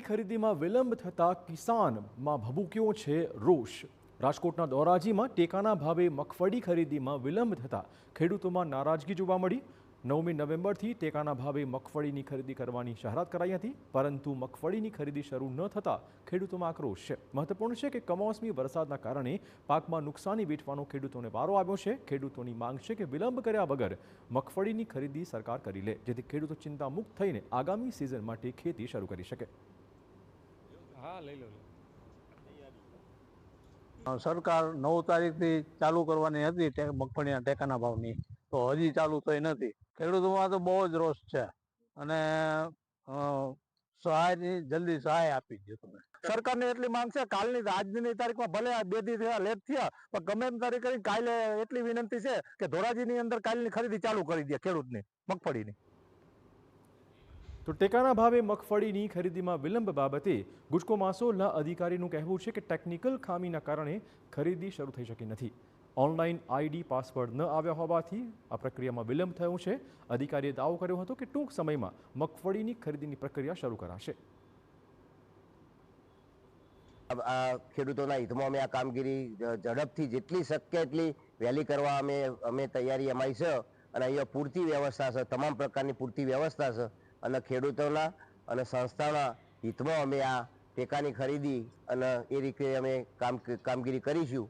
ખરીદીમાં વિલંબ થતા કિસાનમાં ભભૂક્યો છે રોષ। રાજકોટના ધોરાજીમાં ટેકાના ભાવે મગફળી ખરીદીમાં વિલંબ થતા ખેડૂતોમાં નારાજગી જોવા મળી। 9મી નવેમ્બરથી ટેકાના ભાવે મગફળીની ખરીદી કરવાની જાહેરાત કરાઈ હતી, પરંતુ મગફળીની ખરીદી શરૂ ન થતા ખેડૂતોમાં આક્રોશ છે। મહત્વપૂર્ણ છે કે કમોસમી વરસાદના કારણે પાકમાં નુકસાની વેઠવાનો ખેડૂતોને વારો આવ્યો છે। ખેડૂતોની માંગ છે કે વિલંબ કર્યા વગર મગફળીની ખરીદી સરકાર કરી લે, જેથી ખેડૂતો ચિંતામુક્ત થઈને આગામી સિઝન માટે ખેતી શરૂ કરી શકે। સરકાર 9 તારીખથી ચાલુ કરવાની હતી મગફળીના ટેકાના ભાવની, તો હજી ચાલુ થઈ નથી। ખેડૂતોમાં તો બહુ જ રોષ છે અને સહાયની જલ્દી સહાય આપી દો તમે। સરકારને એટલી માંગ છે, કાલની આજની તારીખમાં ભલે 2 દી થયા લેટ થયા, પણ ગમે એમ તારીખ કરી કાલે એટલી વિનંતી છે કે ધોરાજીની અંદર કાલની ખરીદી ચાલુ કરી દે ખેડૂતની મગફળીની। તો ટેકાના ભાવે મગફળીની ખરીદીમાં વિલંબ બાબતે ગુજકો માસોલના અધિકારીનું કહેવું છે કે ટેકનિકલ ખામીના કારણે ખરીદી શરૂ થઈ શકી નથી। ઓનલાઈન આઈડી પાસવર્ડ ન આવ્યા હોવાથી આ પ્રક્રિયામાં વિલંબ થયો છે। અધિકારીએ દાવો કર્યો હતો કે ટૂંક સમયમાં મગફળીની ખરીદીની પ્રક્રિયા શરૂ કરાશે। આ ખેડૂતોના હિતમાં અમે આ કામગીરી ઝડપથી જેટલી શક્ય એટલી વહેલી કરવા અમે તૈયારી અમારી છે અને અહીંયા પૂરતી વ્યવસ્થા છે, તમામ પ્રકારની પૂરતી વ્યવસ્થા છે અને ખેડૂતોના અને સંસ્થાના હિતમાં અમે આ ટેકાની ખરીદી અને એ રીતે અમે કામગીરી કરીશું।